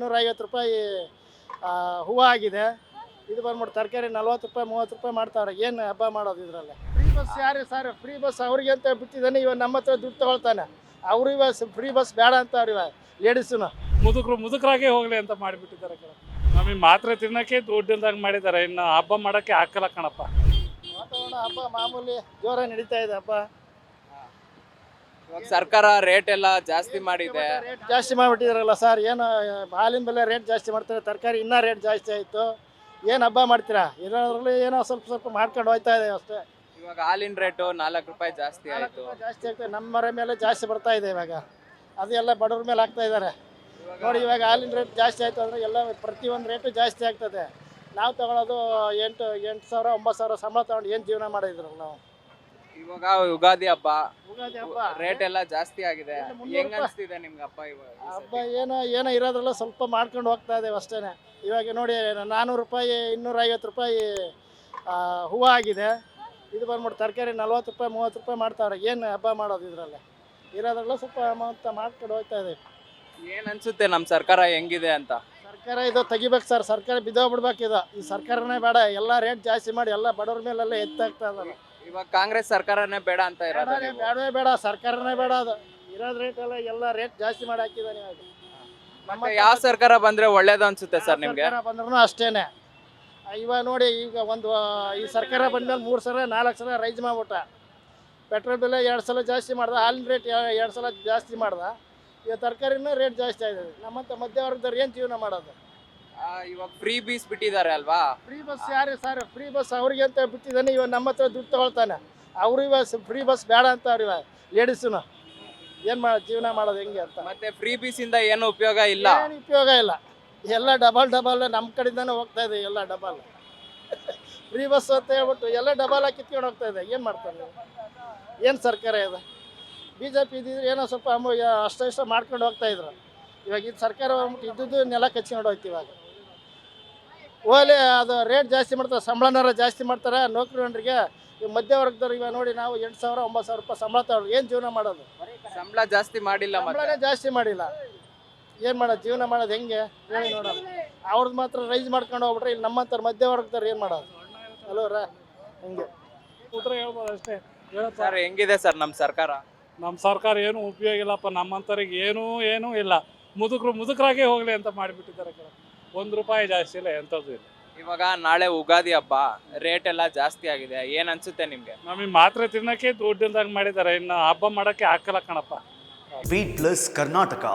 250 ರೂಪಾಯಿ ಹೂವು ಆಗಿದೆ. ಇದು ಬಂದ್ಬಿಟ್ಟು ತರಕಾರಿ 40 ರೂಪಾಯಿ 30 ರೂಪಾಯಿ ಮಾಡ್ತಾವ್ರೆ. ಏನು ಹಬ್ಬ ಮಾಡೋದು ಇದರಲ್ಲಿ? ಫ್ರೀ ಬಸ್ ಯಾರು ಸರ್? ಫ್ರೀ ಬಸ್ ಅವ್ರಿಗೆ ಅಂತ ಬಿಟ್ಟಿದ್ದಾನೆ. ಇವಾಗ ನಮ್ಮ ಹತ್ರ ದುಡ್ಡು ತೊಗೊಳ್ತಾನೆ. ಅವರು ಇವಾಗ ಫ್ರೀ ಬಸ್ ಬೇಡ ಅಂತಾವ್ರು ಇವಾಗ ಲೇಡೀಸು. ಮುದುಕರಾಗೆ ಹೋಗ್ಲಿ ಅಂತ ಮಾಡಿಬಿಟ್ಟಿದ್ದಾರೆ ಕಣ. ನಮಗೆ ಮಾತ್ರೆ ತಿನ್ನೋಕ್ಕೆ ದುಡ್ಡಿಲ್ದಂಗೆ ಮಾಡಿದ್ದಾರೆ. ಇನ್ನು ಹಬ್ಬ ಮಾಡೋಕ್ಕೆ ಹಾಕಲ್ಲ ಕಣಪ್ಪ. ವಾತಾವರಣ ಹಬ್ಬ ಮಾಮೂಲಿ ಜೋರಾಗಿ ನಡೀತಾ ಇದೆ ಹಬ್ಬ. ಇವಾಗ ಸರ್ಕಾರ ರೇಟ್ ಎಲ್ಲ ಜಾಸ್ತಿ ಮಾಡಿದೆ. ರೇಟ್ ಜಾಸ್ತಿ ಮಾಡಿಬಿಟ್ಟಿದಾರಲ್ಲ ಸರ್. ಏನು ಹಾಲಿನ ಬೆಲೆ ರೇಟ್ ಜಾಸ್ತಿ ಮಾಡ್ತಾರೆ, ತರಕಾರಿ ಇನ್ನೂ ರೇಟ್ ಜಾಸ್ತಿ ಆಯಿತು. ಏನು ಹಬ್ಬ ಮಾಡ್ತೀರಾ? ಇರೋದ್ರಲ್ಲಿ ಏನೋ ಸ್ವಲ್ಪ ಮಾಡ್ಕೊಂಡು ಹೋಗ್ತಾ ಇದೆ ಅಷ್ಟೇ. ಇವಾಗ ಹಾಲಿನ ರೇಟು 4 ರೂಪಾಯಿ ಜಾಸ್ತಿ ಆಯಿತು. ಜಾಸ್ತಿ ಆಗ್ತದೆ. ನಮ್ಮ ಮರ ಮೇಲೆ ಜಾಸ್ತಿ ಬರ್ತಾ ಇದೆ ಇವಾಗ. ಅದು ಎಲ್ಲ ಬಡವ್ರ ಮೇಲೆ ಹಾಕ್ತಾ ಇದ್ದಾರೆ ನೋಡಿ. ಇವಾಗ ಹಾಲಿನ ರೇಟ್ ಜಾಸ್ತಿ ಆಯಿತು ಅಂದರೆ ಎಲ್ಲ ಪ್ರತಿಯೊಂದು ರೇಟು ಜಾಸ್ತಿ ಆಗ್ತದೆ. ನಾವು ತಗೊಳ್ಳೋದು 8,000 9,000 ಸಂಬಳ ತಗೊಂಡು ಏನು ಜೀವನ ಮಾಡಿದ್ರು ನಾವು. ಇವಾಗ ಯುಗಾದಿ ಹಬ್ಬ ಹಬ್ಬ ರೇಟ್ ಎಲ್ಲ ಜಾಸ್ತಿ ಆಗಿದೆ. ಹೆಂಗ್ ಅನಿಸ್ತಿದೆ ನಿಮ್ಗೆ ಹಬ್ಬ? ಹಬ್ಬ ಏನೋ ಇರೋದ್ರಲ್ಲ ಸ್ವಲ್ಪ ಮಾಡ್ಕೊಂಡು ಹೋಗ್ತಾ ಇದ್ದೇವೆ ಅಷ್ಟೇ. ಇವಾಗ ನೋಡಿ 400 ರೂಪಾಯಿ 250 ರೂಪಾಯಿ ಹೂವು ಆಗಿದೆ. ಇದು ಬಂದ್ಬಿಟ್ಟು ತರಕಾರಿ 40 ರೂಪಾಯಿ 30 ರೂಪಾಯಿ ಮಾಡ್ತಾವ್ರೆ. ಏನು ಹಬ್ಬ ಮಾಡೋದು ಇದರಲ್ಲಿ? ಇರೋದ್ರಲ್ಲ ಸ್ವಲ್ಪ ಅಮೌಂಟ್ ಮಾಡ್ಕೊಂಡು ಹೋಗ್ತಾ ಇದ್ದೀವಿ. ಏನ್ ಅನ್ಸುತ್ತೆ ನಮ್ಮ ಸರ್ಕಾರ ಹೆಂಗಿದೆ ಅಂತ? ಸರ್ಕಾರ ಇದು ತೆಗಿಬೇಕು ಸರ್. ಸರ್ಕಾರ ಬಿದ್ದೋಗ್ಬಿಡ್ಬೇಕು ಇದು. ಈ ಸರ್ಕಾರನೇ ಬೇಡ. ಎಲ್ಲ ರೇಟ್ ಜಾಸ್ತಿ ಮಾಡಿ ಎಲ್ಲ ಬಡವ್ರ ಮೇಲೆಲ್ಲ ಎತ್ತಾಗ್ತಾ ಇದ್ದಾರೆ. ಇವಾಗ ಕಾಂಗ್ರೆಸ್ ಸರ್ಕಾರನೇ ಬೇಡ ಅಂತ ಇರೋದು ನೀವು? ಬೇಡವೇ ಬೇಡ, ಸರ್ಕಾರನೇ ಬೇಡ. ಅದು ಇರೋದ್ ರೇಟ್ ಎಲ್ಲ ರೇಟ್ ಜಾಸ್ತಿ ಮಾಡಿ ಹಾಕಿದ್ದಾನೆ ಇವಾಗ. ಮತ್ತೆ ಯಾವ ಸರ್ಕಾರ ಬಂದ್ರೆ ಒಳ್ಳೇದು ಅನ್ಸುತ್ತೆ ಸರ್ ನಿಮ್ಗೆ? ಸರ್ಕಾರ ಬಂದ್ರೂ ಅಷ್ಟೇನೆ. ಇವಾಗ ನೋಡಿ, ಈಗ ಈ ಸರ್ಕಾರ ಬಂದ್ಮೇಲೆ 3 ಸಲ 4 ಸಲ ರೈಸ್ ಮಾಡ್ಬಿಟ್ಟ. ಪೆಟ್ರೋಲ್ ಬೆಲೆ 2 ಸಲ ಜಾಸ್ತಿ ಮಾಡ್ದ. ಹಾಲಿನ ರೇಟ್ 2 ಸಲ ಜಾಸ್ತಿ ಮಾಡ್ದ. ಈಗ ತರಕಾರಿನೂ ರೇಟ್ ಜಾಸ್ತಿ ಆಗಿದೆ. ನಮ್ಮಂತ ಮಧ್ಯವರ್ಗದವ್ರು ಏನು ಜೀವನ ಮಾಡೋದು? ಇವಾಗ ಫ್ರೀ ಬೀಸ್ ಬಿಟ್ಟಿದ್ದಾರೆ ಅಲ್ವಾ? ಫ್ರೀ ಬಸ್ ಯಾರು ಸರ್? ಫ್ರೀ ಬಸ್ ಅವ್ರಿಗೆ ಅಂತ ಬಿಟ್ಟಿದ್ದಾನೆ. ಇವಾಗ ನಮ್ಮ ಹತ್ರ ದುಡ್ಡು ತೊಗೊಳ್ತಾನೆ. ಅವರು ಇವಾಗ ಫ್ರೀ ಬಸ್ ಬೇಡ ಅಂತಾವ್ರು ಇವಾಗ ಲೇಡೀಸು. ಏನು ಜೀವನ ಮಾಡೋದು ಹೆಂಗೆ ಅಂತ. ಮತ್ತೆ ಫ್ರೀ ಬೀಸ್ ಇಂದ ಏನು ಉಪಯೋಗ ಇಲ್ಲ. ಏನು ಉಪಯೋಗ ಇಲ್ಲ. ಎಲ್ಲ ಡಬಲ್ ನಮ್ಮ ಕಡೆಯಿಂದಾನೆ ಹೋಗ್ತಾ ಇದೆ. ಎಲ್ಲ ಡಬಲ್ ಫ್ರೀ ಬಸ್ ಅಂತ ಹೇಳ್ಬಿಟ್ಟು ಎಲ್ಲ ಡಬಲ್ ಆಗಿ ಕಿತ್ಕೊಂಡು ಹೋಗ್ತಾ ಇದೆ. ಏನು ಮಾಡ್ತಾರೆ? ಏನು ಸರ್ಕಾರ ಇದು? BJP ಇದ್ದಿದ್ರೆ ಏನೋ ಸ್ವಲ್ಪ ಅಷ್ಟ ಮಾಡ್ಕೊಂಡು ಹೋಗ್ತಾ ಇದ್ರು. ಇವಾಗ ಇದು ಸರ್ಕಾರ ಹೋಗ್ಬಿಟ್ಟು ಇದ್ದದ್ದು ನೆಲ ಕಚ್ಕೊಂಡು ಹೋಗ್ತೀವಿ. ಇವಾಗ ಓಲೆ ಅದು ರೇಟ್ ಜಾಸ್ತಿ ಮಾಡ್ತಾರೆ. ಸಂಬಳನಾರ ಜಾಸ್ತಿ ಮಾಡ್ತಾರೆ ನೌಕರರಿಗೆ. ಈಗ ಮಧ್ಯವರ್ಗದವ್ರು ಇವಾಗ ನೋಡಿ, ನಾವು 8,000 9,000 ರೂಪಾಯಿ ಸಂಬಳ ತಗೊಳ್ಳಿ ಏನು ಜೀವನ ಮಾಡೋದು? ಸಂಬಳ ಜಾಸ್ತಿ ಮಾಡಿಲ್ಲ. ಸಂಬಳನೇ ಜಾಸ್ತಿ ಮಾಡಿಲ್ಲ. ಏನು ಮಾಡೋದು? ಜೀವನ ಮಾಡೋದು ಹೆಂಗೆ ಹೇಳಿ ನೋಡೋಣ. ಅವ್ರದ್ದು ಮಾತ್ರ ರೈಸ್ ಮಾಡ್ಕೊಂಡು ಹೋಗ್ಬಿಟ್ರೆ ಇಲ್ಲಿ ನಮ್ಮಂಥವ್ರು ಮಧ್ಯವರ್ಗದವ್ರು ಏನು ಮಾಡೋದು? ಅಲ್ವರ ಹಿಂಗೆ ಉತ್ತರ ಹೇಳ್ಬೋದು ಅಷ್ಟೇ. ಸರ್ ಹೆಂಗಿದೆ ಸರ್ ನಮ್ಮ ಸರ್ಕಾರ? ನಮ್ಮ ಸರ್ಕಾರ ಏನು ಉಪಯೋಗ ಇಲ್ಲಪ್ಪ. ನಮ್ಮಂಥವ್ರಿಗೆ ಏನೂ ಇಲ್ಲ. ಮುದುಕರಾಗೆ ಹೋಗ್ಲಿ ಅಂತ ಮಾಡಿಬಿಟ್ಟಿದ್ದಾರೆ ಕಣ. 1 ರೂಪಾಯಿ ಜಾಸ್ತಿ ಇಲ್ಲ, ಎಂಥದ್ದು ಇಲ್ಲ. ಇವಾಗ ನಾಳೆ ಯುಗಾದಿ ಹಬ್ಬ, ರೇಟ್ ಎಲ್ಲ ಜಾಸ್ತಿ ಆಗಿದೆ. ಏನ್ ಅನ್ಸುತ್ತೆ ನಿಮ್ಗೆ? ನಮಗೆ ಮಾತ್ರೆ ತಿನ್ನೋಕ್ಕೆ ದುಡ್ಡಿಲ್ದಂಗೆ ಮಾಡಿದ್ದಾರೆ. ಇನ್ನು ಹಬ್ಬ ಮಾಡೋಕ್ಕೆ ಹಾಕಲ್ಲ ಕಣಪ್ಪ. Beat plus Karnataka.